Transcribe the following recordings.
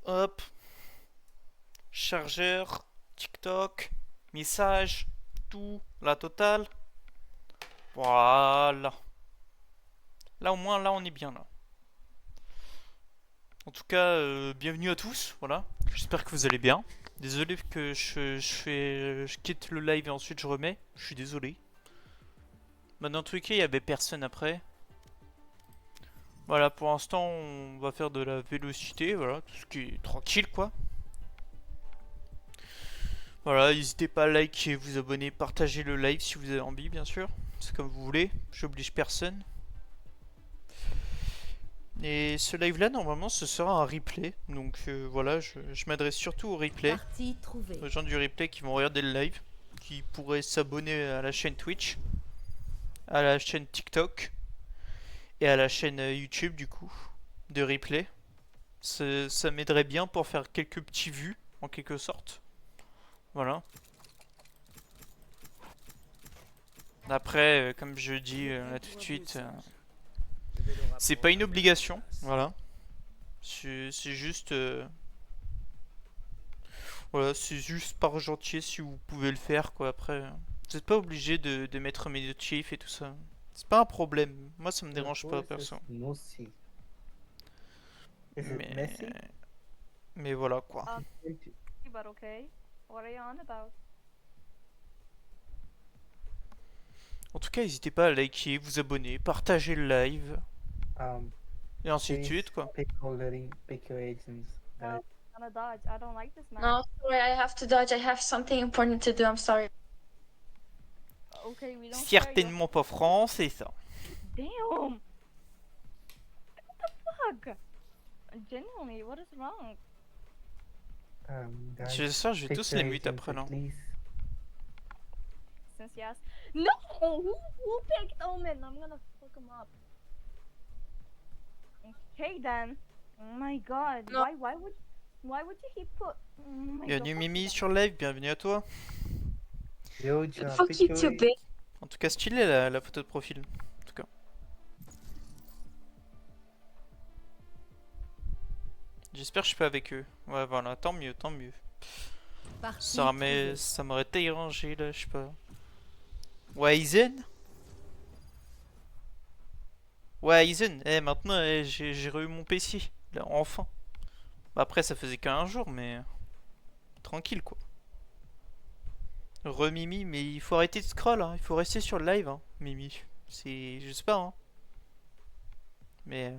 Hop, chargeur, TikTok, message, tout, la totale. Voilà. Là au moins, là on est bien là. En tout cas, bienvenue à tous. Voilà. J'espère que vous allez bien. Désolé que je quitte le live et ensuite je remets. Je suis désolé. Mais dans tous les cas, il y avait personne après. Voilà, pour l'instant, on va faire de la vélocité. Voilà, tout ce qui est tranquille quoi. Voilà, n'hésitez pas à liker, vous abonner, partager le live si vous avez envie, bien sûr. C'est comme vous voulez, j'oblige personne. Et ce live là, normalement, ce sera un replay. Donc voilà, je m'adresse surtout au replay. Partie trouvée. Aux gens du replay qui vont regarder le live, qui pourraient s'abonner à la chaîne Twitch, à la chaîne TikTok et à la chaîne YouTube du coup, de replay. Ça m'aiderait bien pour faire quelques petits vues, en quelque sorte. Voilà. Après, comme je dis là tout de suite, c'est pas une obligation, voilà. C'est juste, voilà, c'est juste par gentillesse si vous pouvez le faire, quoi. Après, vous n'êtes pas obligé de mettre mes notifs et tout ça. C'est pas un problème. Moi, ça me dérange Who pas, is this perso. Lucy? Is it Mais, Messi? mais voilà, quoi. But okay. What are you on about? En tout cas, n'hésitez pas à liker, vous abonner, partager le live Um, et ainsi de please suite, quoi. pick your agents. I'm gonna dodge. I don't like this man. No, sorry, I have to dodge. I have something important to do. I'm sorry. Okay, we don't share your. Certainement pas français, ça. Damn. What the fuck? Genuinely, what is wrong? Guys, Je vais pick tous your les mute agent, après, là. please. Since yes. No. Who picked Omen? I'm gonna fuck him up. Okay then. Oh my god. No. Why would he put? Oh my Bienvenue god. Mimi sur le live, bienvenue à toi. Yoja, Fuck pick you your too, agent. bitch. En tout cas, stylé la photo de profil. En tout cas. J'espère que je peux avec eux. Ouais, voilà, tant mieux, tant mieux. Partie Ça m'aurait dérangé là, je sais pas. Ouais, Aizen. Ouais, Aizen. Maintenant, j'ai eu mon PC. Là, enfin. Bah, après, ça faisait qu'un jour, mais. Tranquille, quoi. Re-Mimi, mais il faut arrêter de scroll, hein. Il faut rester sur le live, hein, Mimi. C'est. Je sais pas, hein. Mais.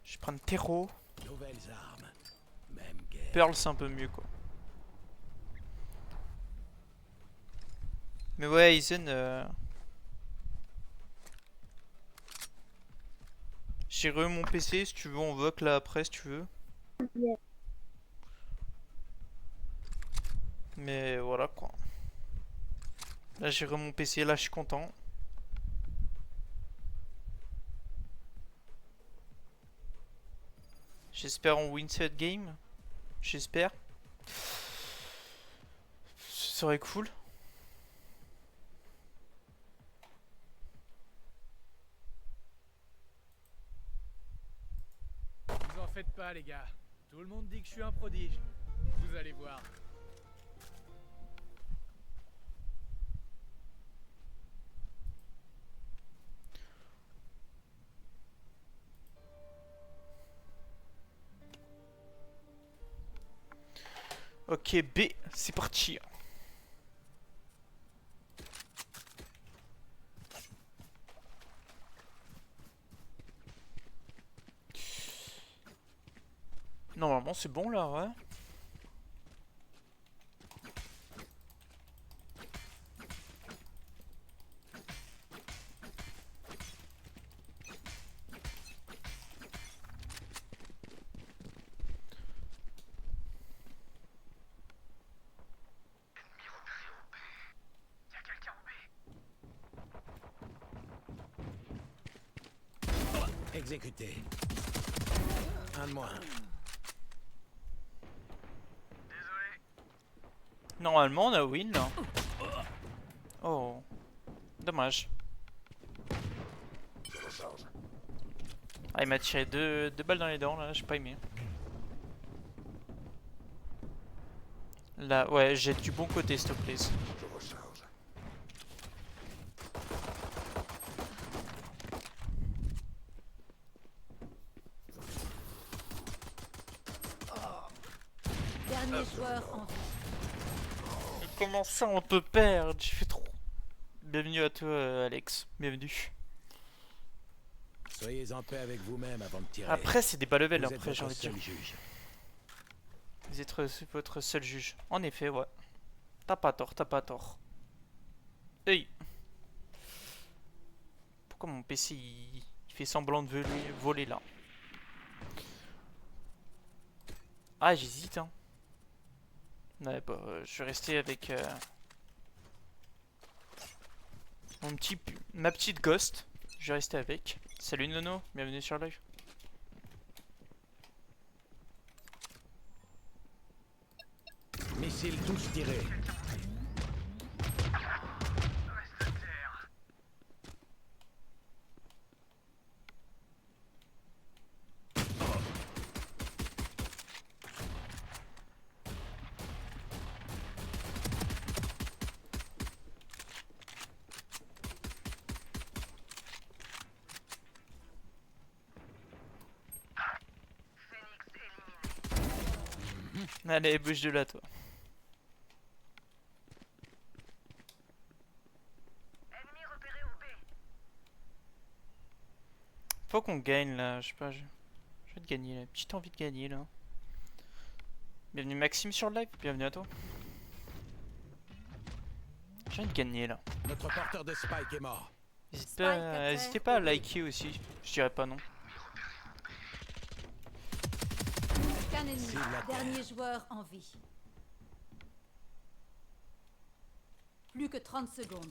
Je vais prendre terreau. Nouvelles armes, même guerre. Pearl, c'est un peu mieux, quoi. Mais ouais, Aizen. J'ai re mon PC, si tu veux, on vote là après, si tu veux. Mais voilà, quoi. Là, j'ai re mon PC, là, je suis content. J'espère on win cette game. J'espère. Ce serait cool. Vous en faites pas, les gars. Tout le monde dit que je suis un prodige. Vous allez voir. Ok, B, c'est parti. Normalement, c'est bon là, ouais. Exécuté. Un de moins. Normalement, on a win là. Oh, dommage. Ah, il m'a tiré deux balles dans les dents là, j'ai pas aimé. Là, ouais, jette du bon côté, s'il te plaît. Dernier joueur en vie. Et comment ça on peut perdre? J'ai fait trop. Bienvenue à toi, Alex. Bienvenue. Soyez en paix avec vous-même avant de tirer. Après, c'est des bas level, Vous êtes après, j'ai votre envie de dire. seul juge. Vous êtes votre seul juge. En effet, ouais. T'as pas tort, t'as pas tort. Hey! Pourquoi mon PC il fait semblant de voler là? Ah, j'hésite, hein. Ouais, bah, je vais rester avec ma petite ghost. Je vais rester avec. Salut Nono, bienvenue sur live. Missiles tous tirés. Allez, bouge de là, toi. Faut qu'on gagne là, je sais pas, je vais te gagner là, petite envie de gagner là. Bienvenue Maxime sur le live, bienvenue à toi. J'ai envie de gagner là. Notre porteur de Spike est mort. N'hésitez pas à liker aussi, je dirais pas non. Aucun ennemi. C'est la Dernier joueur en vie. Plus que 30 secondes.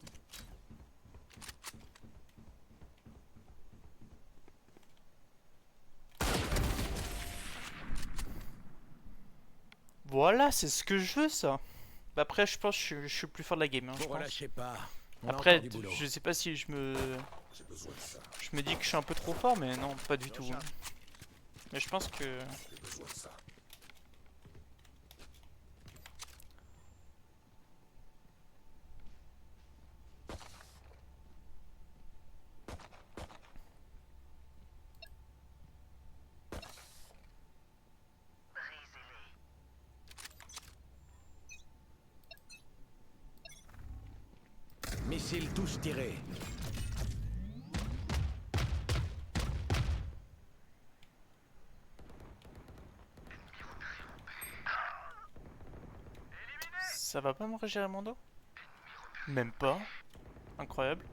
Voilà, c'est ce que je veux ça. Bah après, je pense que je suis plus fort de la game. Hein, je Vous pense. relâchez pas. On a Après, encore du boulot. je sais pas si je me dis que je suis un peu trop fort, mais non, pas du tout. Hein. Mais je pense que Missiles tous tirés. ça va pas me régénérer mon dos. Même pas. Incroyable.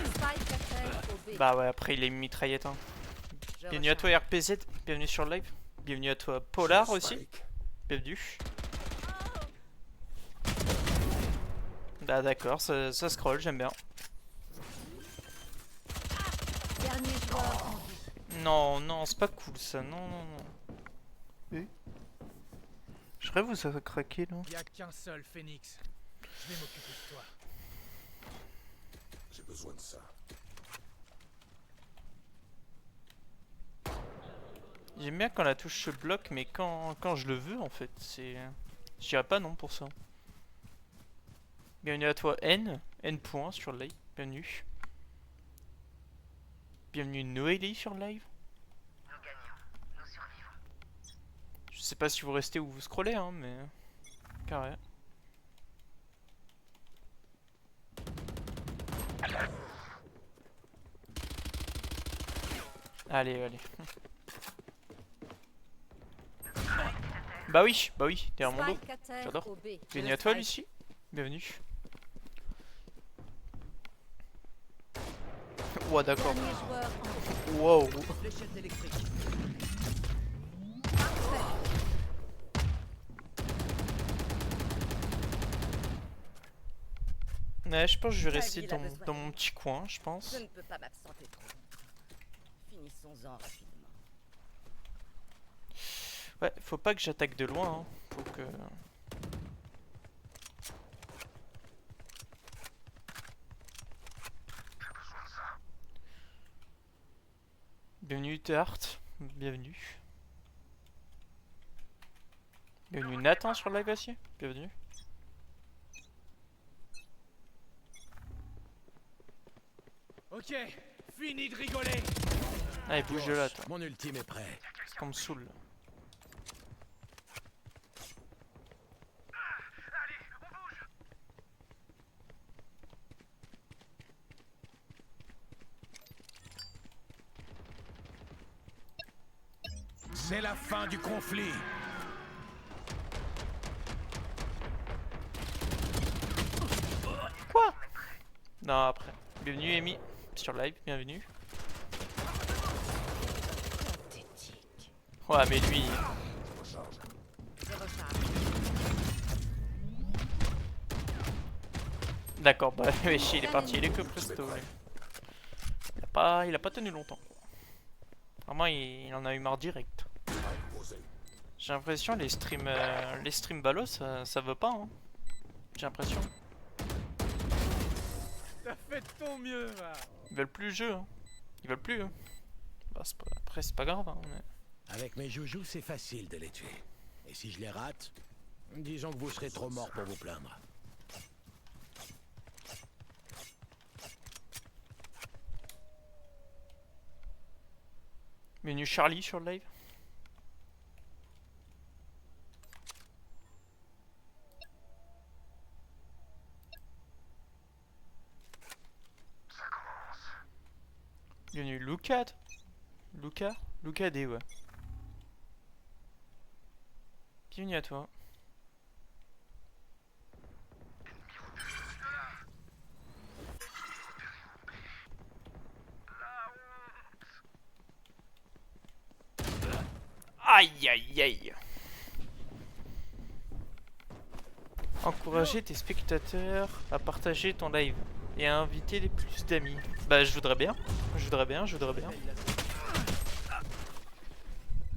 Spike attaque au B. Bah ouais, après il est mitraillette. Hein. Je Bienvenue à toi RPZ, bienvenue sur le live. Bienvenue à toi Polar aussi. Bienvenue. Bah d'accord, ça scroll, j'aime bien. Dernier joueur en vie. Non, non, c'est pas cool ça, non, non, non. Oui. Je rêve où ça va craquer là. Y a qu'un seul Phoenix. Je vais m'occuper de toi. J'ai besoin de ça. J'aime bien quand la touche se bloque, mais quand je le veux en fait, c'est... Je dirais pas non pour ça. Bienvenue à toi N point sur le live, bienvenue. Bienvenue Noélie sur le live. Je sais pas si vous restez ou vous scrollez hein, mais... Carré. Allez, allez. Bah oui, derrière mon dos. Spike attaque J'adore. au B. Bienvenue à toi Lucie, bienvenue. Ouah d'accord. Dernier joueur en vie. Wow. Fléchette électrique. Ouais, je pense que je vais Ta rester ville a besoin dans de mon moi. petit coin, je pense. Je ne peux pas m'absenter trop. Finissons-en rapidement. Ouais, faut pas que j'attaque de loin, hein. Faut que... Bienvenue Tart, bienvenue. Bienvenue Nathan sur le live aussi, bienvenue. Ok, fini de rigoler. Allez, bouge de là, toi. Mon ultime est prêt. C'est qu'on me saoule. Là. C'est la fin du conflit. Quoi? Non, après. Bienvenue Amy sur live, bienvenue. Pathétique. Ouais, mais lui. Je recharge. D'accord, bah wesh, il est parti, il est que presto. Lui. Il a pas tenu longtemps. Vraiment, il en a eu marre direct. J'ai l'impression les streams ballos, ça veut pas. Hein. J'ai l'impression. T'as fait de ton mieux, va. Ils veulent plus le jeu. Hein. Ils veulent plus. Hein. Bah, après, c'est pas grave. Hein, mais... Avec mes joujoux, c'est facile de les tuer. Et si je les rate, disons que vous serez trop mort pour vous plaindre. Bienvenue Charlie sur le live. Bienvenue Lucas. Lucas D, ouais. Bienvenue à toi. Aïe aïe aïe. Encourager tes spectateurs à partager ton live et à inviter les plus d'amis. Bah je voudrais bien. Je voudrais bien.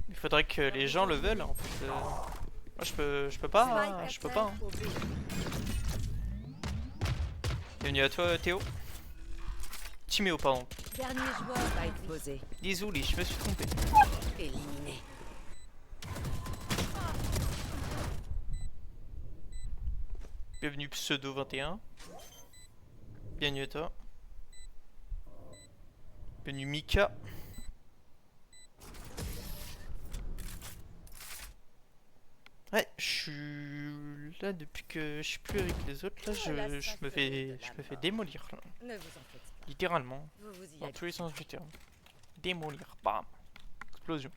Il faudrait que les gens le veulent en fait. Moi je peux pas. Hein. Je peux pas. Hein. Bienvenue à toi Théo. Timéo pardon. Dernier joueur. Spike posé. Désolé, je me suis trompé. Éliminé. Bienvenue Pseudo 21. Bienvenue à toi. Bienvenue Mika. Ouais, je suis là depuis que je suis plus avec les autres. Là, je me fais démolir. Là. Ne vous en faites pas. Littéralement, Vous vous y dans tous les habituez. sens du terme. Démolir, bam, explosion.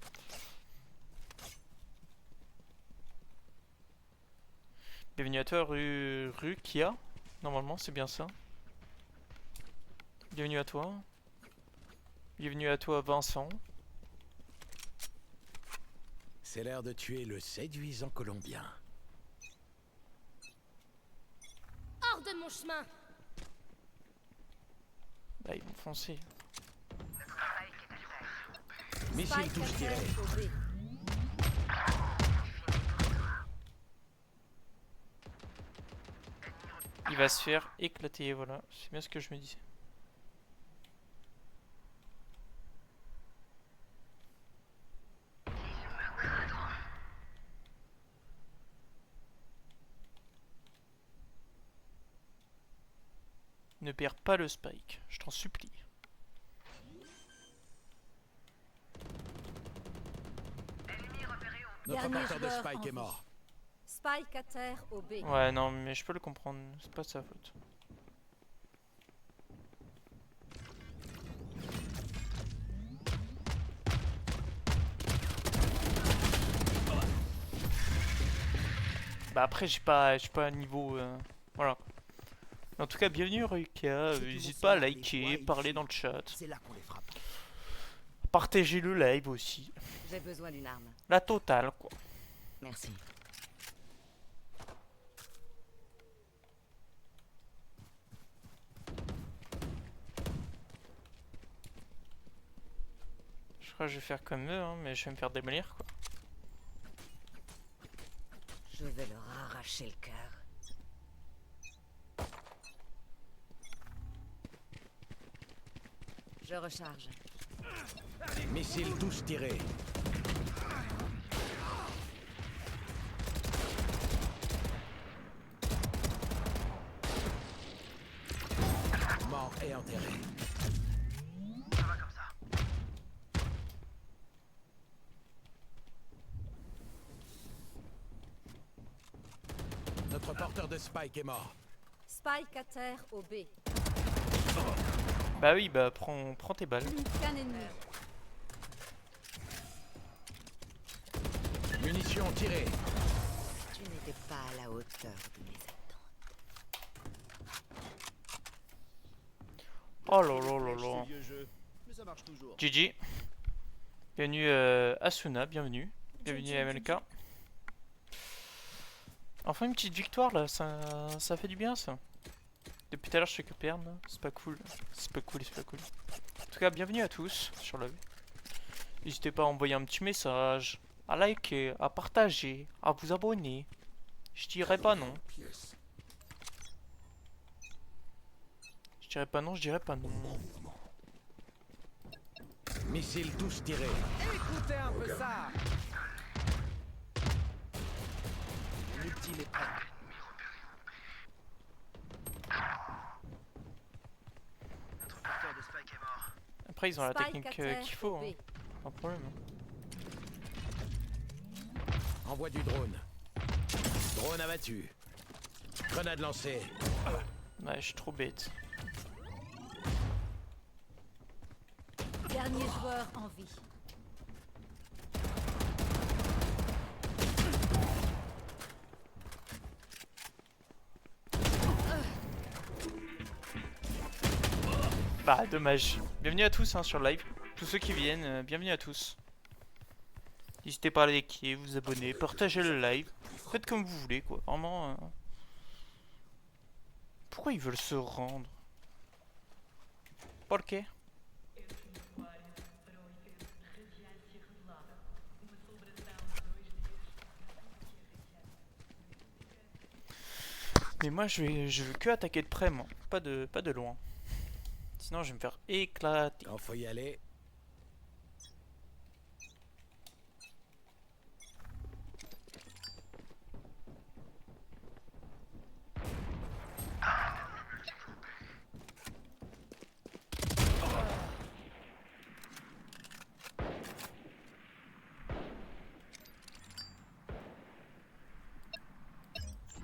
Bienvenue à toi, Rukia. Normalement, c'est bien ça. Bienvenue à toi. Bienvenue à toi, Vincent. C'est l'heure de tuer le séduisant Colombien. Hors de mon chemin. Là, ils vont foncer. Missile Spike touche tiré. attaque au B. Il va se faire éclater, voilà. C'est bien ce que je me disais. Ne perds pas le spike, je t'en supplie. Notre Dernier porteur de joueur Spike en est vie. mort. Spike à terre au B. Ouais, non, mais je peux le comprendre, c'est pas de sa faute. Bah après, j'ai pas un niveau... Voilà. En tout cas, bienvenue Ruka, n'hésite pas à liker, parler dans le chat. C'est là qu'on les frappe. Partagez le live aussi. J'ai besoin d'une arme. La totale, quoi. Merci. Je crois que je vais faire comme eux, hein, mais je vais me faire démolir, quoi. Je vais leur arracher le cœur. Je recharge. Missiles tous tirés. Mort et enterré. Notre porteur de Spike est mort. Spike à terre au B. Bah oui, bah prends tes balles. Plus qu'un ennemi. Munitions tirées. Tu n'étais pas à la hauteur de mes attentes. Oh là là là là. Vieux jeu, mais ça marche toujours. GG. Bienvenue Asuna, bienvenue. Bienvenue à MLK. Enfin une petite victoire là, ça fait du bien ça. Depuis tout à l'heure je fais que perdre, c'est pas cool. C'est pas cool, c'est pas cool. En tout cas, bienvenue à tous sur la vue. N'hésitez pas à envoyer un petit message, à liker, à partager, à vous abonner. Je dirais pas non. Je dirais pas non, je dirais pas non. Missiles tous tirés. Écoutez un peu ça. L'ultime est prêt. Après ils ont la Spike à technique terre qu'il faut, au B. hein. Pas de problème. Hein. Envoie du drone. Drone abattu. Grenade lancée. Ouais, je suis trop bête. Dernier joueur en vie. Bah dommage. Bienvenue à tous hein, sur le live. Tous ceux qui viennent, bienvenue à tous. N'hésitez pas à liker, vous abonner, partager le live. Faites comme vous voulez quoi. Vraiment. Pourquoi ils veulent se rendre? Pourquoi? Mais moi je veux que attaquer de près moi, pas de loin. Sinon je vais me faire éclater. Quand faut y aller.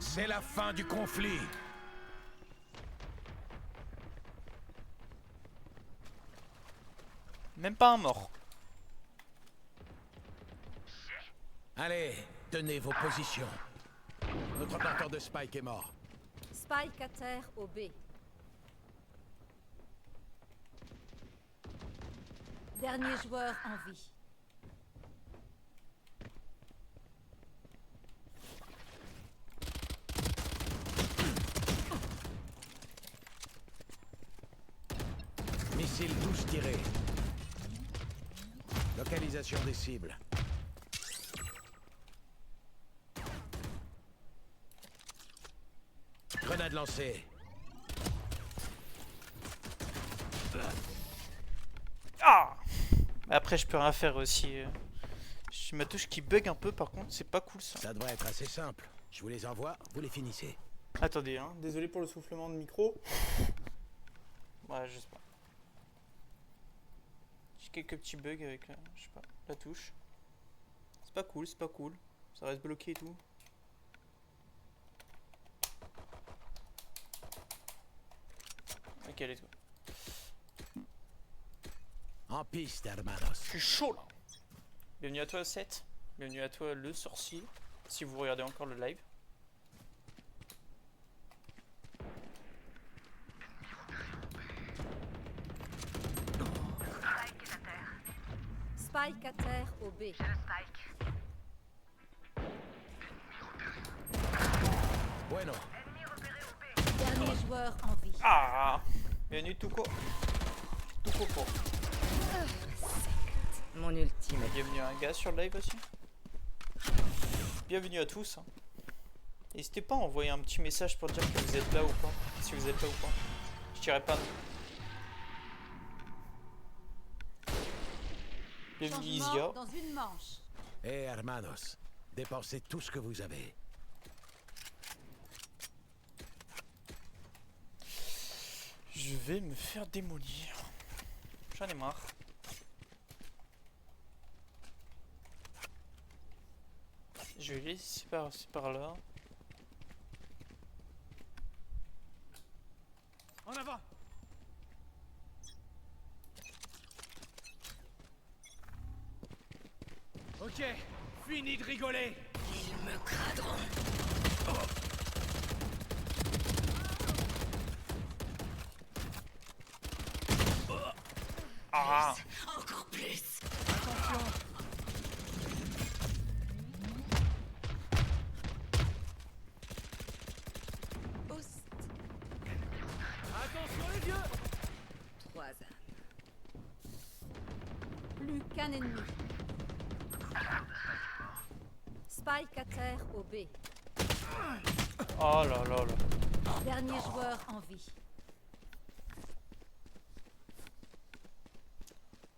C'est la fin du conflit. Même pas un mort. Allez, tenez vos positions. Notre porteur de Spike est mort. Spike à terre au B. Dernier joueur en vie. Missiles tous tirés. Localisation des cibles. Grenade lancée. Ah! Après je peux rien faire aussi. J'ai ma touche qui bug un peu par contre, c'est pas cool ça. Ça devrait être assez simple. Je vous les envoie, vous les finissez. Attendez hein, désolé pour le soufflement de micro. Ouais, je sais pas. J'ai quelques petits bugs avec je sais pas, la touche. C'est pas cool, c'est pas cool. Ça reste bloqué et tout. Ok, let's go. En piste, hermanos. Je suis chaud là. Bienvenue à toi Seth. Bienvenue à toi le sorcier. Si vous regardez encore le live. Spike à terre au B. Bueno. Dernier joueur en vie. Ah! Bienvenue Tuko. Tuko. Mon ultime est Bienvenue à un gars sur le live aussi. Bienvenue à tous. Hein. N'hésitez pas à envoyer un petit message pour dire que vous êtes là ou pas. Si vous êtes là ou pas. Je dirais pas non. Bienvenue Isia. Changement dans une manche. Hé, hermanos, dépensez tout ce que vous avez. Je vais me faire démolir. J'en ai marre. Je vais laisser par-ci par-là. En avant. Ok, fini de rigoler. Ah! Attention. Oust. Attention les vieux. 3 âmes. Plus qu'un ennemi. Spike à terre au B. Oh là là là. Dernier joueur en vie.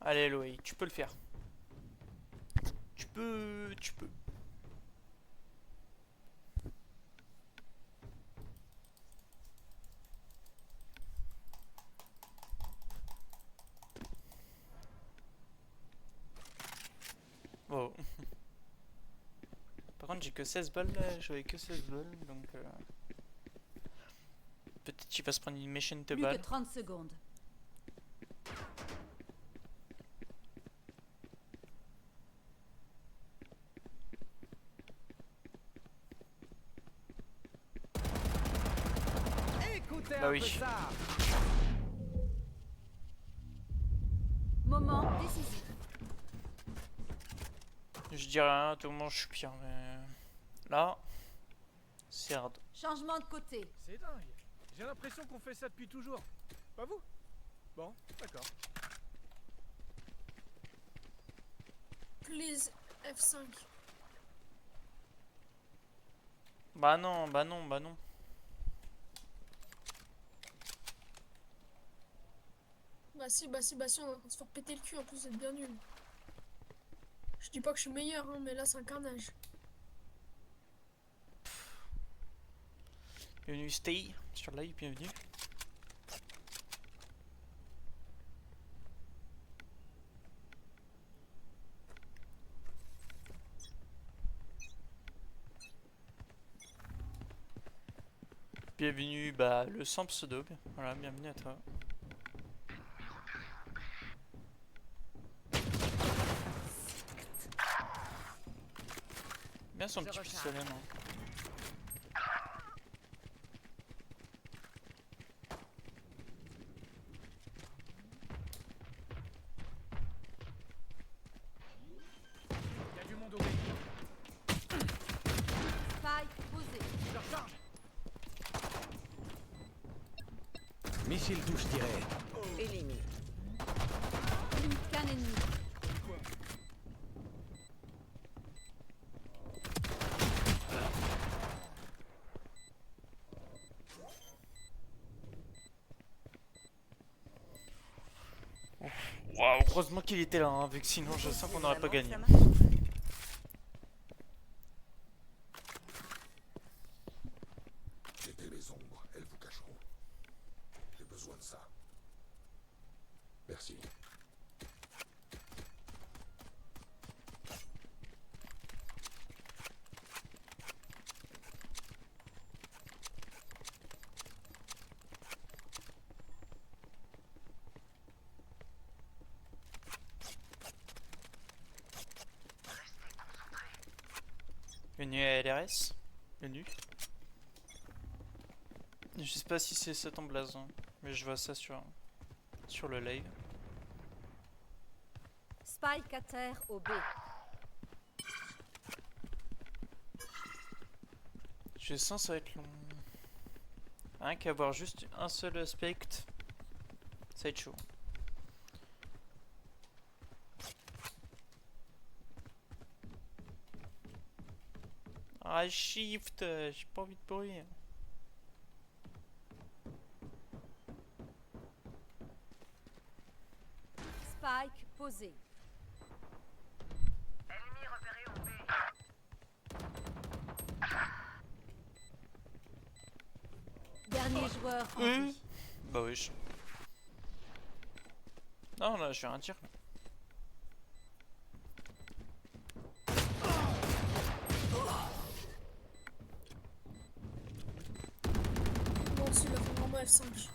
Allez Loïc, tu peux le faire. Tu peux... Tu peux. Oh. Par contre j'ai que 16 balles là, j'avais que 16 balles donc... Peut-être qu'il va se prendre une méchante Plus balle. que 30 secondes. Écoutez Bah un oui. peu ça. Moment décisif. Je dis rien, à tout le monde je suis pire mais... Là... C'est hard. Changement de côté. C'est dingue. J'ai l'impression qu'on fait ça depuis toujours. Pas vous? Bon, d'accord. Please, F5. Bah non, bah non, bah non. Bah si, on est en train de se faire péter le cul, en plus, vous êtes bien nul. Je dis pas que je suis meilleur, hein, mais là, c'est un carnage. Bienvenue Stay sur live, bienvenue. Bienvenue, bah le sans pseudo, voilà, bienvenue à toi. Bien son petit pistolet, non? Il y a du monde au B. Spike posé. Je recharge. Missile touche tiré. Éliminé. Plus qu'un ennemi. Waouh, heureusement qu'il était là, hein, avec sinon je sens qu'on n'aurait pas gagné. Ça marche. J'étais les ombres, elles vous cacheront. J'ai besoin de ça. Merci. Bienvenue à LRS. Bienvenue. Je sais pas si c'est ça ton blason, hein, mais je vois ça sur le live. Spike à terre au B. Je sens ça va être long. Rien qu'avoir juste un seul aspect, ça va être chaud. Ah shift, j'ai pas envie de bruit. Spike posé. Dernier joueur en Mmh. vie. Bah oui. Non, là, je fais un tir. Bon, aussi, il a fait vraiment F5.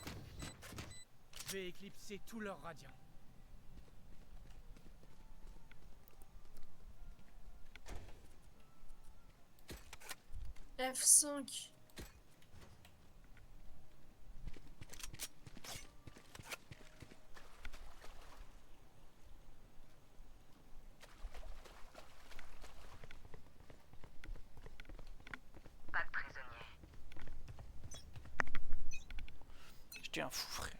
Je vais éclipser tout leur radiant. F5. J'étais un fou, frère.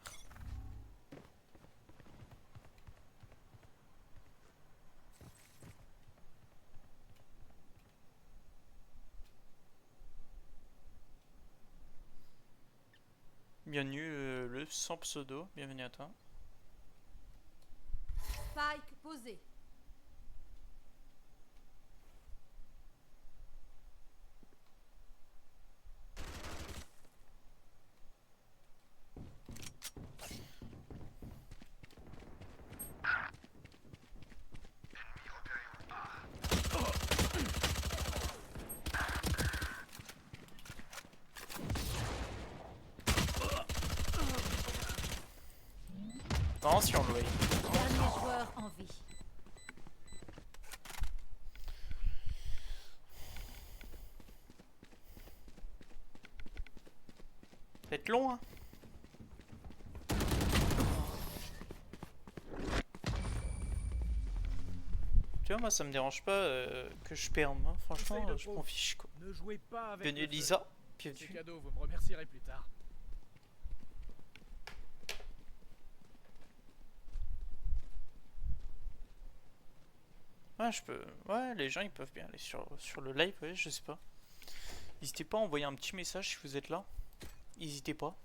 Bienvenue le sans pseudo, bienvenue à toi. Spike posé. Attention, Louis. Dernier joueur en vie. Ça va être long, hein. Tu vois, moi ça me dérange pas que je perde, hein. Franchement, Essaye de je trop. m'en fiche quoi. Ne jouez pas avec Bienvenue le feu. Lisa, C'est bienvenue. cadeau, vous me remercierez plus tard. Ouais, je peux. Ouais, les gens ils peuvent bien aller sur le live, ouais, je sais pas. N'hésitez pas à envoyer un petit message si vous êtes là. N'hésitez pas.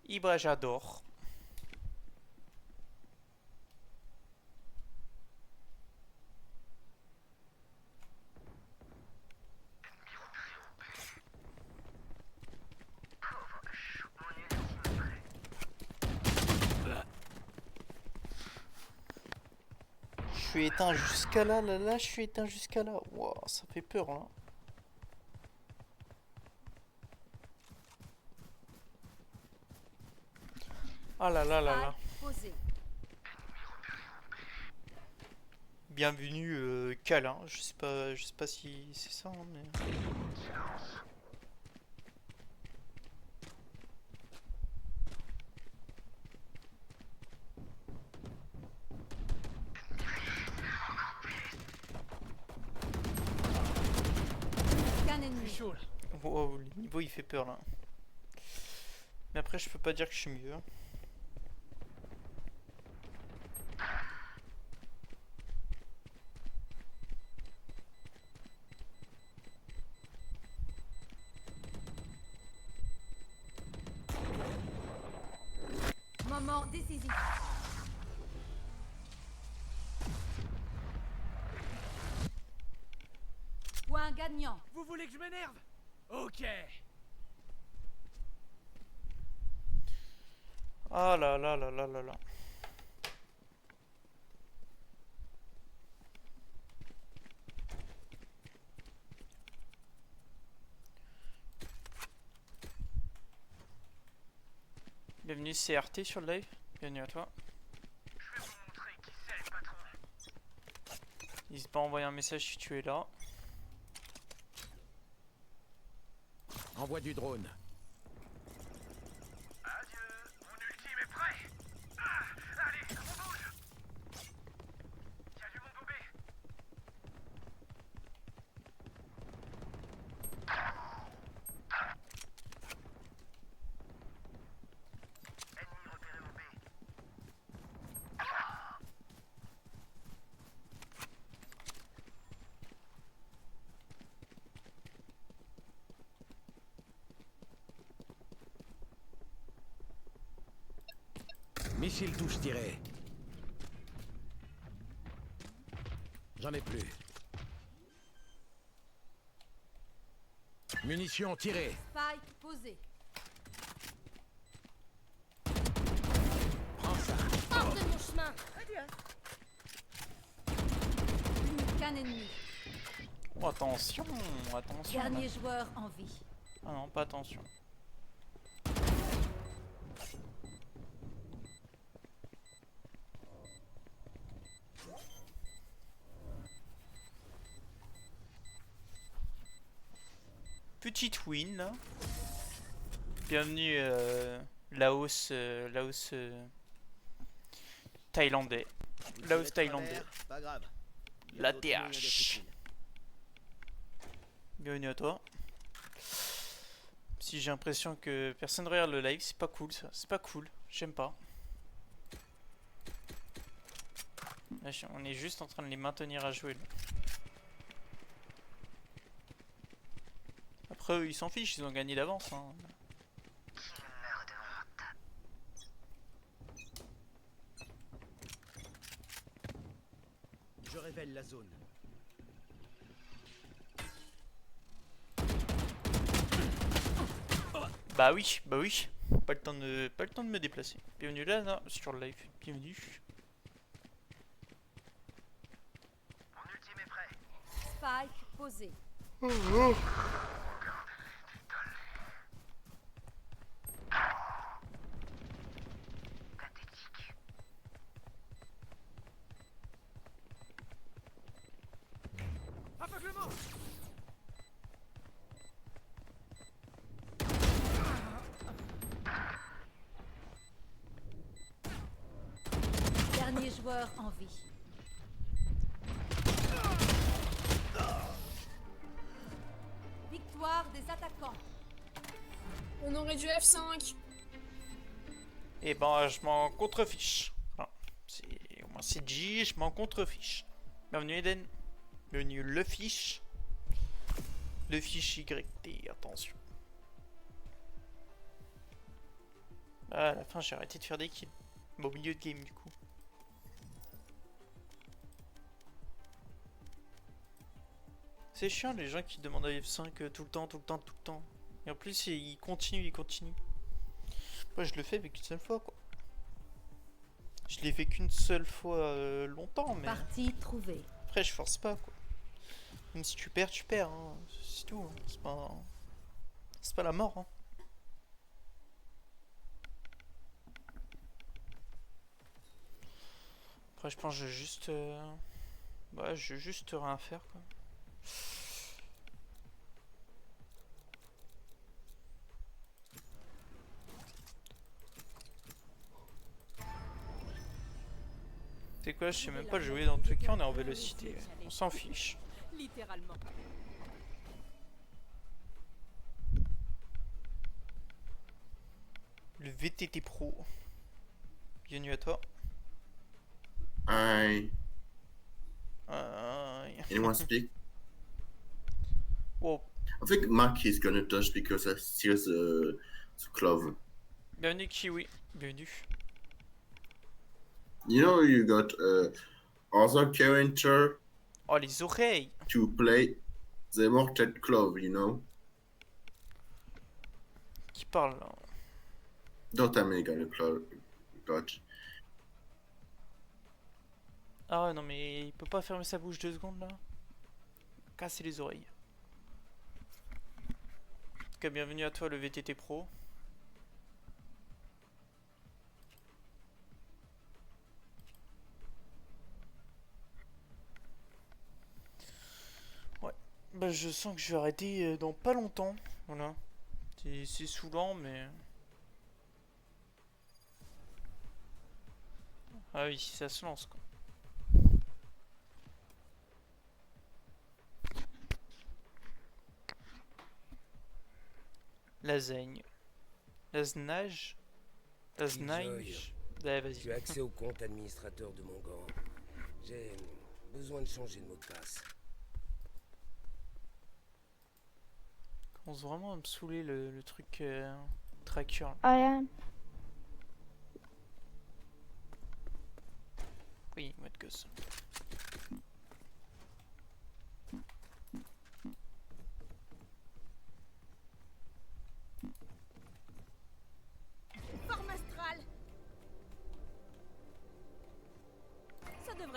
Ibra, j'adore. Je suis éteint jusqu'à là, je suis éteint jusqu'à là. Wow, ça fait peur là. Ah là là là là. Spike posé. Bienvenue Câlin. Je sais pas si c'est ça, hein, mais. Qu'un Je ennemi. suis chaud là. Wow, le niveau il fait peur là. Mais après je peux pas dire que je suis mieux, hein. Moment décisif. Point gagnant. Vous voulez que je m'énerve? Ok. Ah là là là là là là. Bienvenue CRT sur le live. Bienvenue à toi. N'hésite pas à envoyer un message si tu es là. Envoie du drone. Missile touche tiré. J'en ai plus. Munitions, tirez. Spike posé. Prends ça. Hors de mon chemin. Plus qu'un ennemi. Oh, attention, attention. Dernier joueur en vie. Ah non, pas attention. Petite win là. Bienvenue Laos, Laos thaïlandais. Laos thaïlandais. Pas grave. La TH. Bienvenue à toi. Si j'ai l'impression que personne regarde le live, c'est pas cool ça. C'est pas cool. J'aime pas. Là, on est juste en train de les maintenir à jouer là. Après eux, ils s'en fichent, ils ont gagné d'avance. Hein. Je révèle la zone. Bah oui, bah oui. Pas le temps de me déplacer. Bienvenue là, là sur le live. Bienvenue. Spike posé. Aveuglement. Dernier joueur en vie. Victoire des attaquants. On aurait du F5. Et ben je m'en contrefiche. Voilà. Au moins c'est G, je m'en contrefiche. Bienvenue Eden. Bienvenue le fiche. Le fiche YT, attention. Ah, à la fin j'ai arrêté de faire des kills. Bon, au milieu de game du coup. C'est chiant les gens qui demandent à F5 tout le temps, tout le temps, tout le temps. Et en plus ils continuent, ils continuent. Moi je le fais avec une seule fois quoi. Je l'ai fait qu'une seule fois longtemps mais Partie trouvée. après je force pas quoi. Même si tu perds, hein. C'est tout. Hein. C'est pas la mort. Hein. Après je pense que je vais juste... Ouais, je vais juste rien faire quoi. C'est quoi, je sais même pas jouer dans tous les cas, on est en vélocité. On s'en fiche. Littéralement. Le VTT Pro. Bienvenue à toi. Hi. Aïe. Anyone speak? Wow. I think Mac is gonna touch because I steals the clover. Bienvenue Kiwi. Bienvenue. You know you got other character Oh les oreilles. to play the Mortal Clove, you know? Qui parle là? Don't American Clove. Got. Ah ouais, non mais il peut pas fermer sa bouche 2 secondes là. Casser les oreilles. En tout cas, bienvenue à toi le VTT Pro. Ouais, bah je sens que je vais arrêter dans pas longtemps. Voilà. C'est saoulant mais... Ah oui, ça se lance quoi. Lasagne. Laznage. Laznage. Ouais, vas-y. J'ai accès au compte administrateur de mon gang. J'ai besoin de changer de mot de passe. Commence vraiment à me saouler le truc tracker. Là. I am. Oui, mode gosse.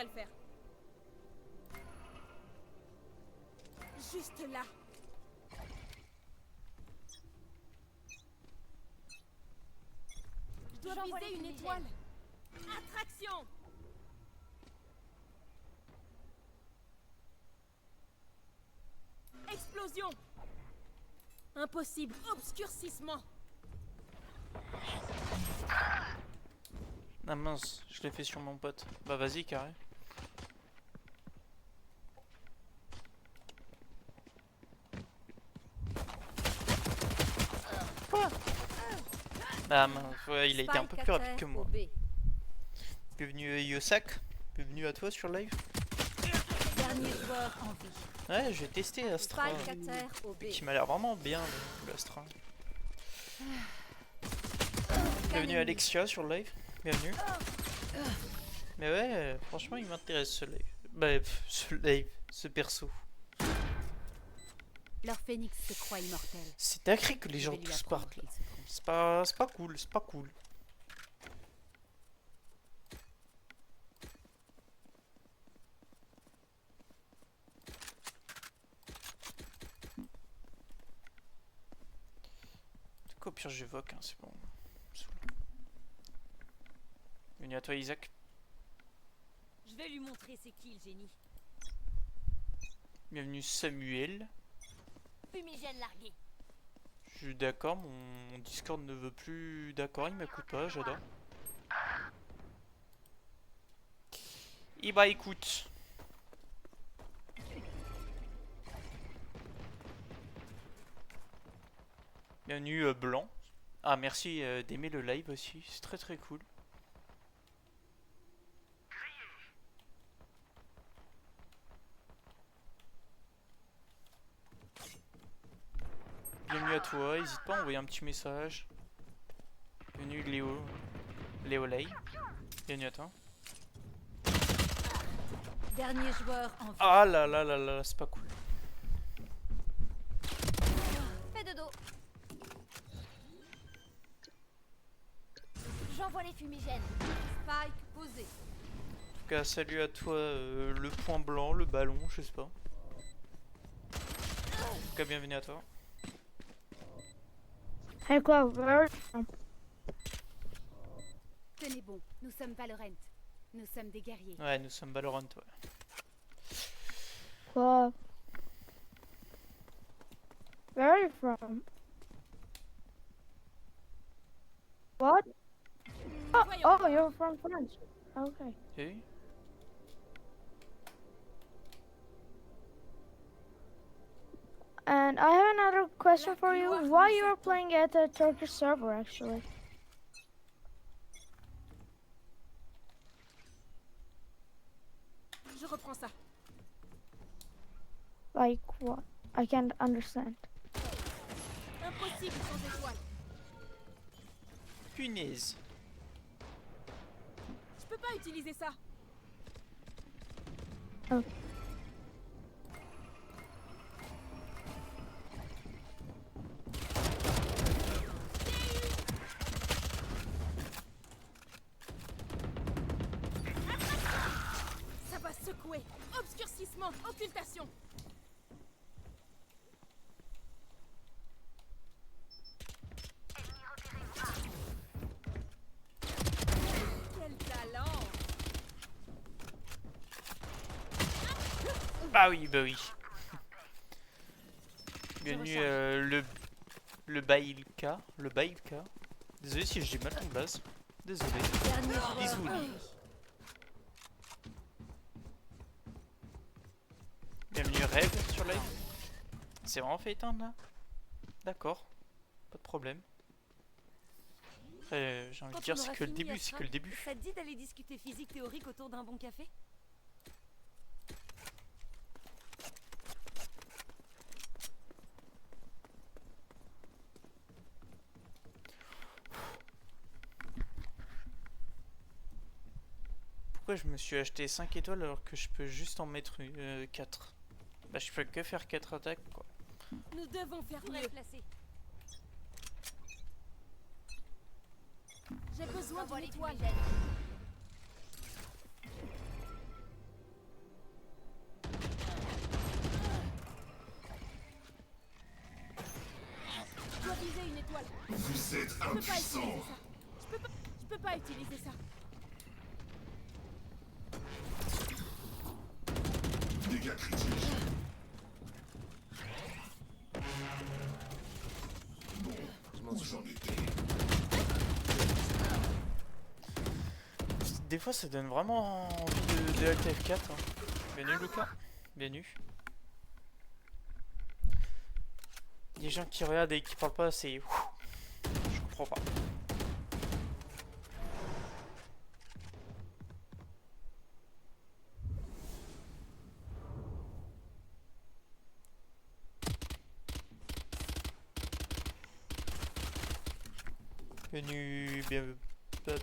devrait le faire. Juste là. Je dois viser une étoile. Attraction. Explosion. Impossible. Obscurcissement. Ah mince, je l'ai fait sur mon pote. Bah vas-y, carré. Ah mince, ouais, il a été un peu plus rapide que moi. Bienvenue Yosak. Bienvenue à toi sur live. Dernier joueur en vie. Ouais, j'ai testé Astra. Spike à terre au B. Qui m'a l'air vraiment bien, l'Astra. Bienvenue Alexia sur le live. Bienvenue. Mais ouais, franchement, il m'intéresse ce live. Bah, ce live, ce perso. Leur phénix se croit immortel. C'est dingue que les gens tous partent là. C'est pas cool, c'est pas cool. Au pire j'évoque, hein, c'est bon. Bienvenue à toi Isaac. Je vais lui montrer c'est qui le génie. Bienvenue Samuel. Fumigène largué. Je suis d'accord, mon Discord ne veut plus d'accord, il m'écoute pas, j'adore. Et bah écoute. Bienvenue Blanc. Ah merci d'aimer le live aussi, c'est très très cool. Bienvenue à toi, n'hésite pas à envoyer un petit message. Bienvenue Léo Lay. Bienvenue à toi. Dernier joueur en vie. Ah là là là là, c'est pas cool. Fais de dos. J'envoie les fumigènes. Spike posé. En tout cas, salut à toi le point blanc, le ballon, je sais pas. En tout cas, bienvenue à toi. Hey, quoi? Tenez bon, nous sommes Valorant. Nous sommes des guerriers. Ouais, nous sommes Valorant, ouais. Quoi? Where are you from? What? Oh, you're from France. Okay. Okay. And I have another question for you. Why you are playing at a Turkish server, actually? Je reprends ça. Like what? I can't understand. Impossible sans étoile. Punaise. Je peux pas utiliser ça. Oh. Ça va secouer. Obscurcissement, occultation. Quel talent. Bah oui, bah oui. Bienvenue le Bailka. Le Bailka. Désolé si je dis mal ton base. Désolé. Bisous. Bienvenue Rêve sur live. C'est vraiment fait éteindre là? D'accord. Pas de problème. J'ai envie de dire c'est que le début, c'est que le début. Ça te dit d'aller discuter physique théorique autour d'un bon café? Pourquoi je me suis acheté 5 étoiles alors que je peux juste en mettre 4? Bah je peux que faire 4 attaques quoi. Nous devons faire mieux. J'ai besoin d'une étoile. Je peux pas utiliser ça. Je peux pas utiliser ça. Je m'en suis. Des fois, ça donne vraiment envie de Alt F4. Hein. Bienvenue, Lucas. Bienvenue. Les gens qui regardent et qui parlent pas, c'est... Je comprends pas.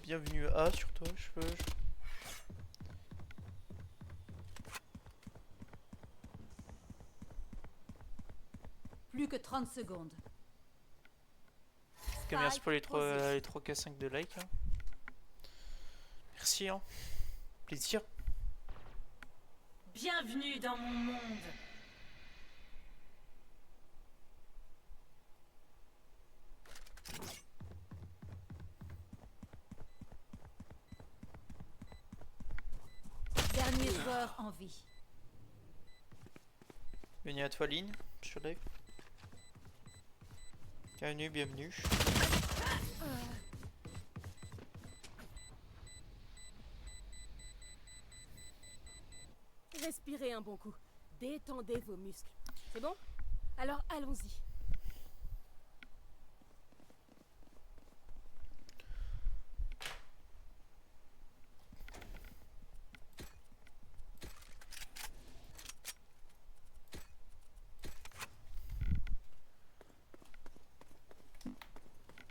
Bienvenue A sur toi, Plus que 30 secondes. Merci pour les 3K5 de like. Hein. Merci, hein. Plaisir. Bienvenue dans mon monde. Dernier joueur en vie. Bienvenue à toi, Lynn, sur live. Bienvenue. Respirez un bon coup. Détendez vos muscles. C'est bon? Alors allons-y.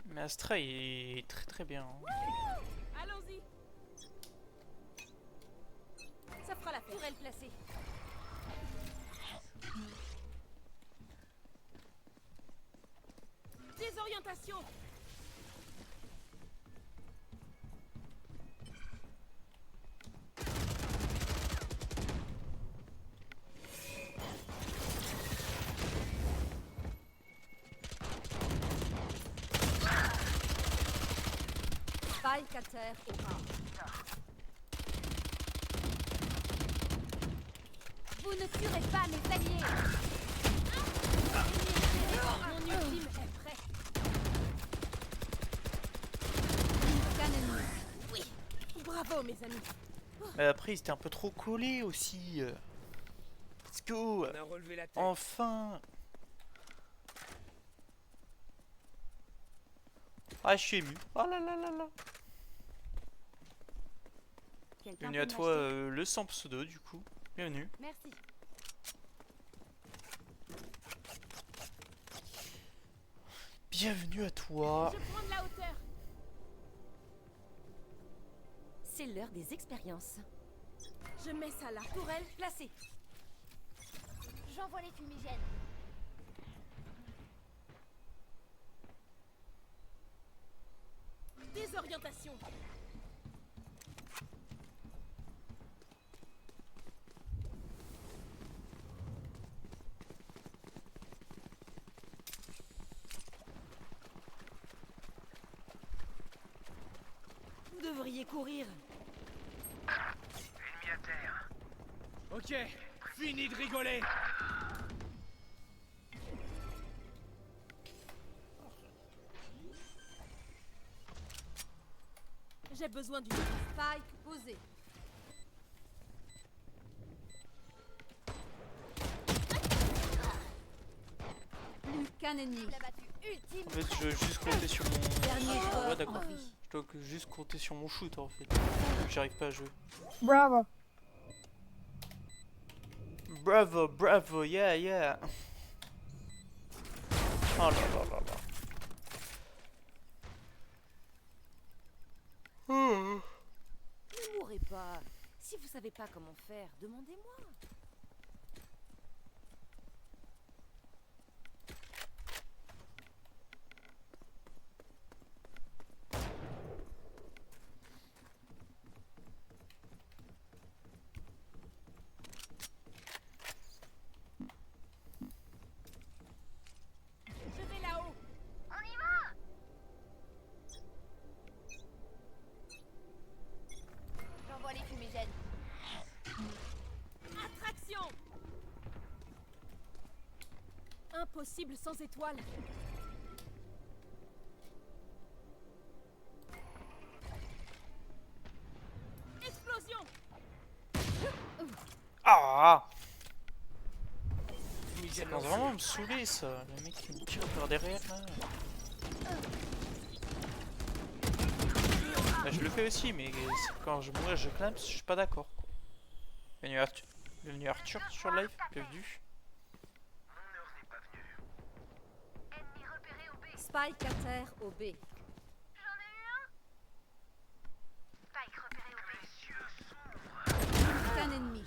Mais Astra il est très bien. Hein. Allons-y. Ça fera la tourelle placée. Désorientation. Spike à terre au A. Vous ne tuerez pas mes alliés. Mon ultime est prêt. Canon. Oui. Bravo mes amis. Mais après il était un peu trop collé aussi. Let's go. On a relevé la tête. Enfin. Ah, je suis ému. Oh là là là là. Bienvenue à toi, le sans pseudo du coup. Bienvenue. Merci. Bienvenue à toi. Je prends de la hauteur. C'est l'heure des expériences. Je mets ça là. Tourelle placée. J'envoie les fumigènes. Désorientation. Vous devriez courir. Ennemi à terre. Ok, fini de rigoler. J'ai besoin d'une spike posée. Plus qu'un ennemi. En fait, je dois juste compter sur mon. Dernier joueur Ouais, d'accord. en vie. Je dois juste compter sur mon shoot en fait. J'arrive pas à jouer. Bravo. Bravo, yeah. Oh là là là là. Ne mourrez pas. Si vous savez pas comment faire, demandez-moi. Je vais là-haut. On y va. impossible sans étoiles. Explosion! Ah! Ça commence vraiment à me saouler ça, le mec qui me tire par derrière là. Bah, je le fais aussi, mais quand je mourrais, je clamps, je suis pas d'accord. Bienvenue Arthur sur live, bienvenue. Spike à terre au B. Un ennemi.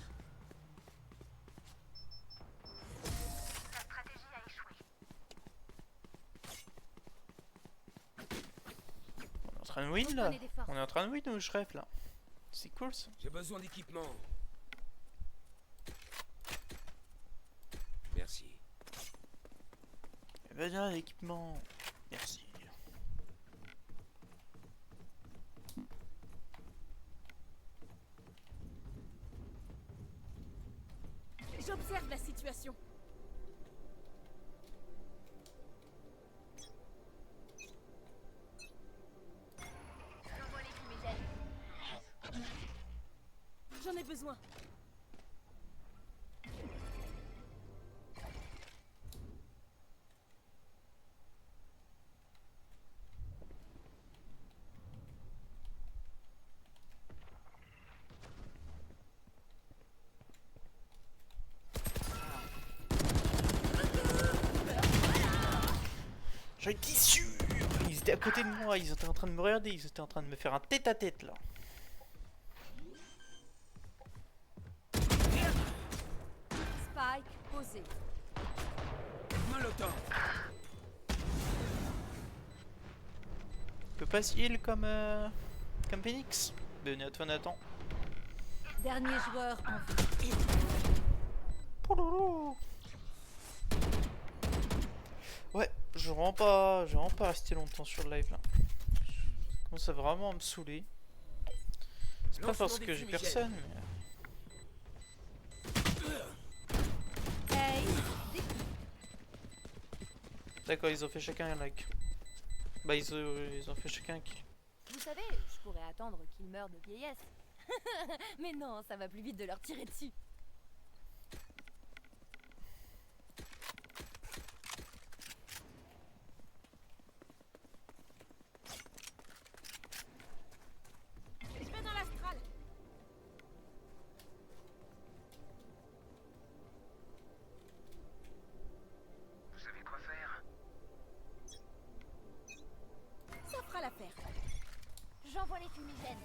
On est en train de win là. On est en train de win ou je rêve là. C'est cool ça. J'ai besoin d'équipement. Merci. Eh ben bien l'équipement. Merci. J'observe la situation. J'en ai besoin. J'en étais sûr. Ils étaient à côté de moi, ils étaient en train de me regarder, ils étaient en train de me faire un tête-à-tête là. Spike posé. Molotov. Peut pas se heal comme Phoenix. Bienvenue à toi Nathan. Dernier joueur en vie. Pouloulou. Ouais, je vais vraiment pas rester longtemps sur le live là. Ça commence à vraiment me saouler. C'est pas parce que j'ai personne, mais... Hey. D'accord, ils ont fait chacun un like. Bah ils ont fait chacun un kill. Vous savez, je pourrais attendre qu'ils meurent de vieillesse. Mais non, ça va plus vite de leur tirer dessus. Je vais dans l'astral. Vous savez quoi faire? Ça fera l'affaire. J'envoie les fumigènes.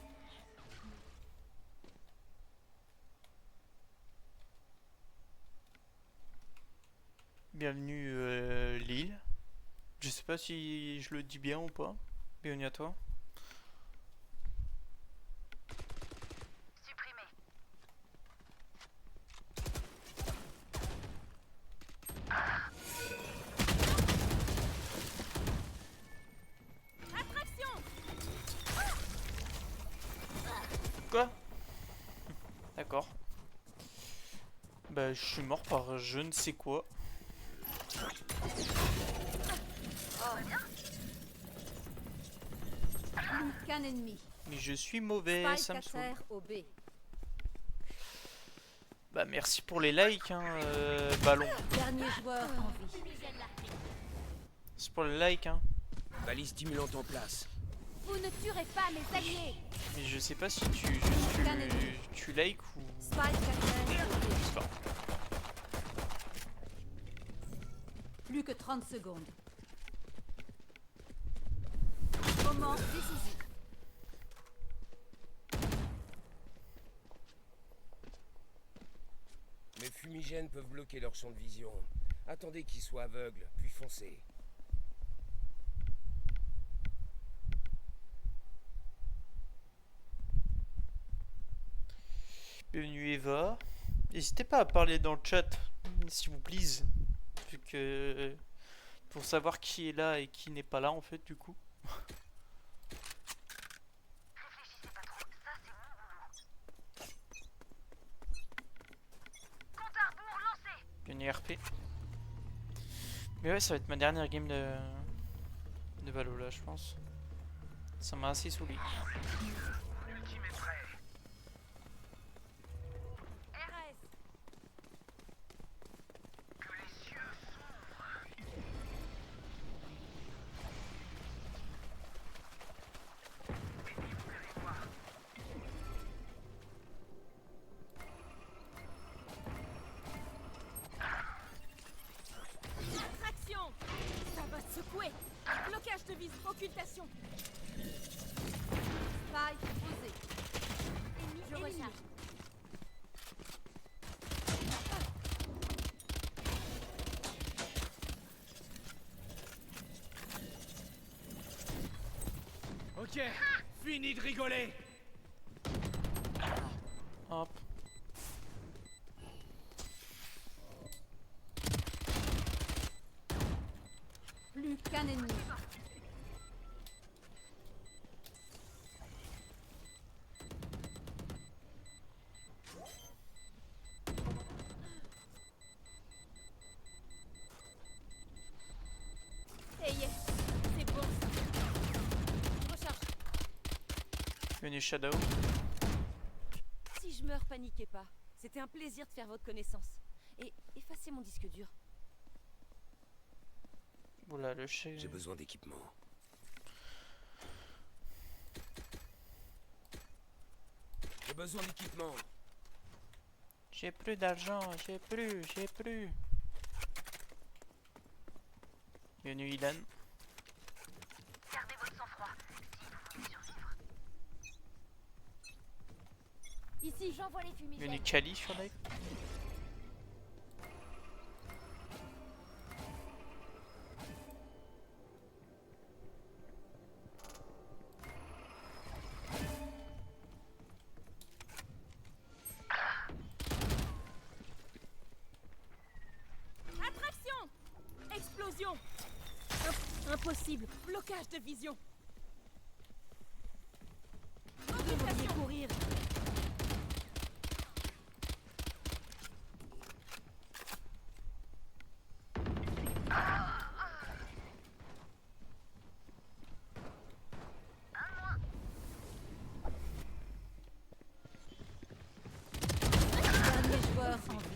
Bienvenue Lille. Je sais pas si je le dis bien ou pas. Bienvenue à toi. Attraction. Quoi? D'accord. Bah je suis mort par je ne sais quoi. Qu'un ennemi. Mais je suis mauvais, ça me Spike à saoule. terre au B. Bah merci pour les likes hein, ballon. Dernier joueur en vie. C'est pour les likes hein. Balise stimulante en place. Vous ne tuerez pas mes alliés. Mais je sais pas si tu likes ou... Spike à terre au B. Je sais pas. Plus que 30 secondes. Moment décisif. Mes fumigènes peuvent bloquer leur champ de vision. Attendez qu'ils soient aveugles, puis foncez. Bienvenue Eva. N'hésitez pas à parler dans le chat, s'il vous plaît. Vu que... Pour savoir qui est là et qui n'est pas là en fait du coup. Bienvenue RP. Mais ouais, ça va être ma dernière game de Valo là, je pense. Ça m'a assez saoulé. Attraction! Ça va te secouer! Blocage de vis, occultation! Spike posé. Je recharge. Ok, fini de rigoler. Hop. Plus qu'un ennemi. Et yes! C'est bon ça! Je recharge. Venu Shadow. Si je meurs, paniquez pas. C'était un plaisir de faire votre connaissance. Et effacez mon disque dur. Oula, le chien. J'ai besoin d'équipement. J'ai besoin d'équipement. J'ai plus d'argent, j'ai plus. Venu Ilan. Gardez votre sang-froid. Si vous voulez survivre. Ici, j'envoie les fumigènes. Venu Kali sur deck. Attraction! Explosion! Impossible! Blocage de vision! Vous devriez courir. Dernier joueur en vie.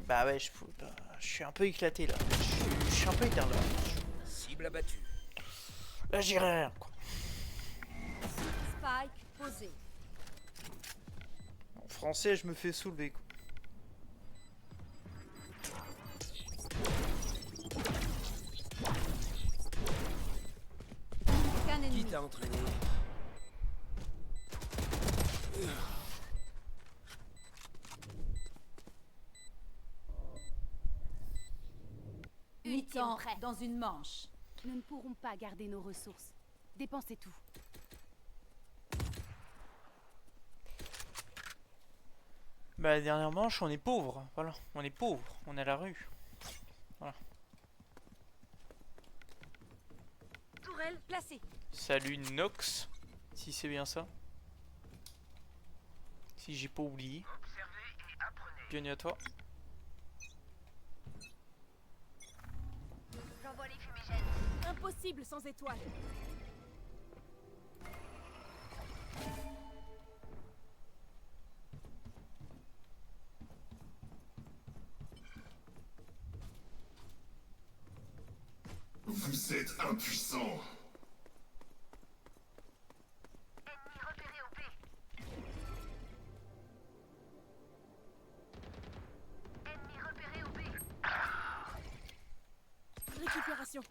Bah ouais, je suis un peu éclaté là. Je suis un peu éteint là. Cible abattue. Là j'ai rien quoi. Spike posé. En français, je me fais soulever quoi. Qu'un ennemi. Qui t'a entraîné? Mi-temps dans une manche. Nous ne pourrons pas garder nos ressources. Dépensez tout. Bah la dernière manche, on est pauvre. Voilà, on est pauvre. On est à la rue. Voilà. Tourelle placée. Salut Nox, si c'est bien ça. Si j'ai pas oublié. Bienvenue à toi. J'envoie les fumigènes. Impossible sans étoiles. Vous êtes impuissant. Ennemi repéré au B. Ennemi repéré au B. Récupération.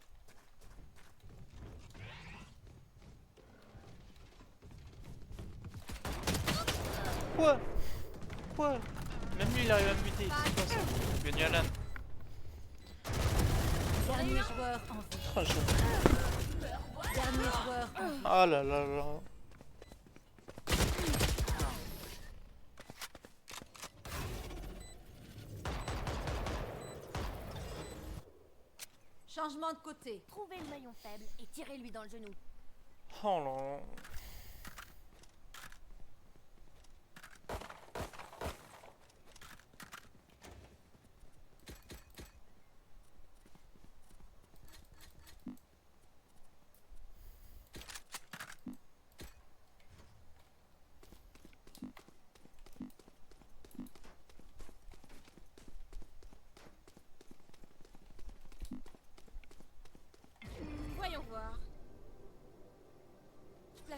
Quoi? Même lui il arrive à me buter. C'est quoi ça? Bienvenue Alan. Dernier joueur en vie. Oh, Dernier joueur en vie. Ah là là là. Changement de côté. Trouvez le maillon faible et tirez-lui dans le genou. Oh là là.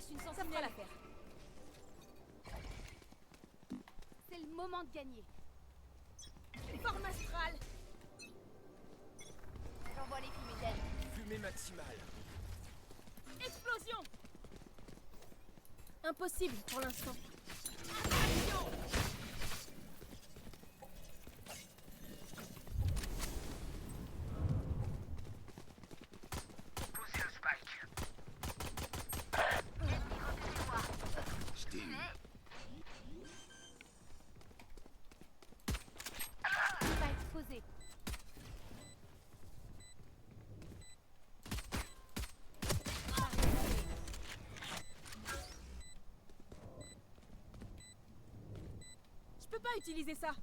Place une Ça fera sentinelle. l'affaire. C'est le moment de gagner. Forme astrale. J'envoie les fumigènes. Fumée maximale. Explosion. Impossible pour l'instant. Je t'ai eu. Pas exposé. Je peux pas utiliser ça.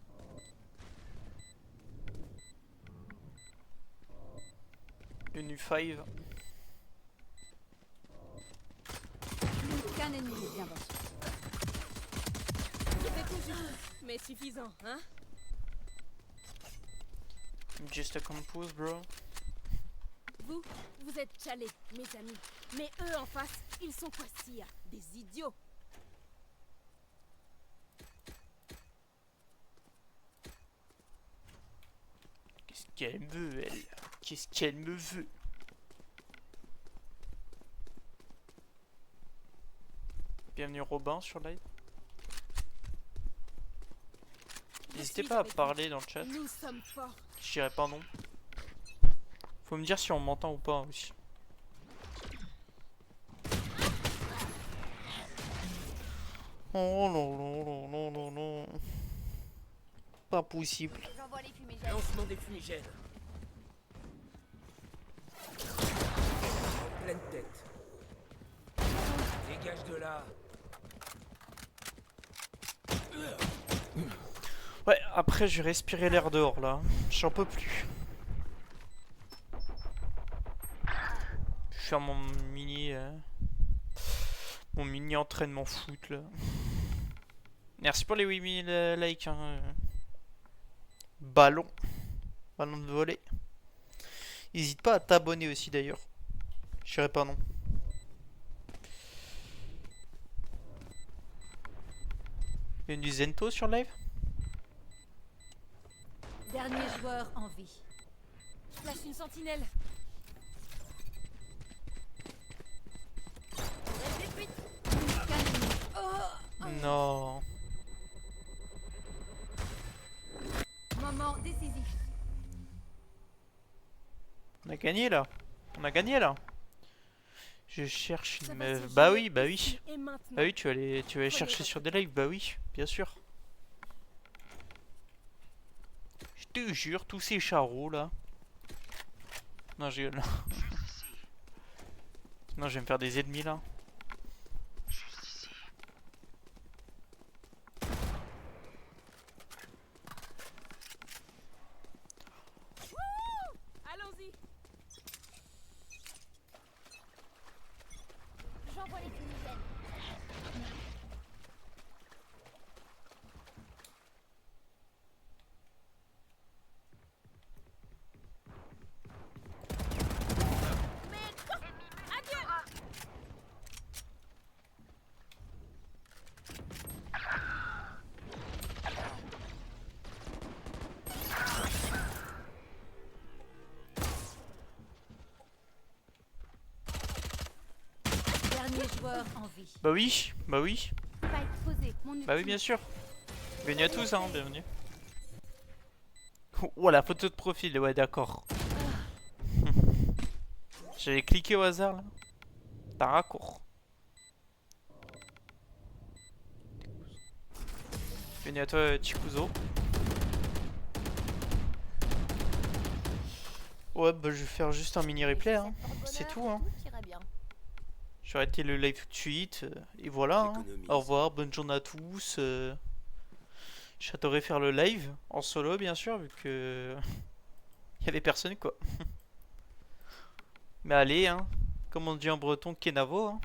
Une U5. Qu'un ennemi bien battu. C'était tout juste, mais suffisant, hein? Just a compose, bro. Vous êtes chalés, mes amis. Mais eux en face, ils sont quoi, sire? Des idiots. Qu'est-ce qu'elle me veut, elle? Qu'est-ce qu'elle me veut? Bienvenue Robin sur live. N'hésitez pas à parler dans le chat. Nous sommes forts. Je dirais pas non. Faut me dire si on m'entend ou pas aussi. Oh non non non non non non. Pas possible. J'envoie les fumigènes. Lancement des fumigènes. En pleine tête. Dégage de là. Ouais, après je vais respirer l'air dehors là. J'en peux plus. Je vais faire mon mini entraînement foot là. Merci pour les 8000 likes hein. Ballon de volley. N'hésite pas à t'abonner aussi d'ailleurs. Je dirais pas non. Il y a du Zento sur live. Dernier joueur en vie. Je place une sentinelle. Non. Moment décisif. On a gagné là. On a gagné là. Je cherche Ça une va meuf. se Bah jouer oui, bah oui. ici et maintenant. Bah oui, tu vas aller chercher votre sur des lives. Bah oui, bien sûr. Je te jure, tous ces charros là. Non, j'ai là. Non, je vais me faire des ennemis là. Allons-y. J'envoie les fumigènes. Dernier joueur en vie. Bah oui, bah oui. Pas exposé. Mon Bah oui, bien sûr. Bienvenue à tous, hein, bienvenue. Oh, la photo de profil, ouais, d'accord. J'avais cliqué au hasard là. T'as raccourt. Bienvenue à toi, Chikuzo. Ouais, bah je vais faire juste un mini replay, hein. C'est tout, hein. Je vais arrêter le live tout de suite. Et voilà, hein. Au revoir, bonne journée à tous. J'adorerais faire le live en solo, bien sûr, vu que il y avait personne, quoi. Mais allez, hein. Comme on dit en breton, Kenavo, hein.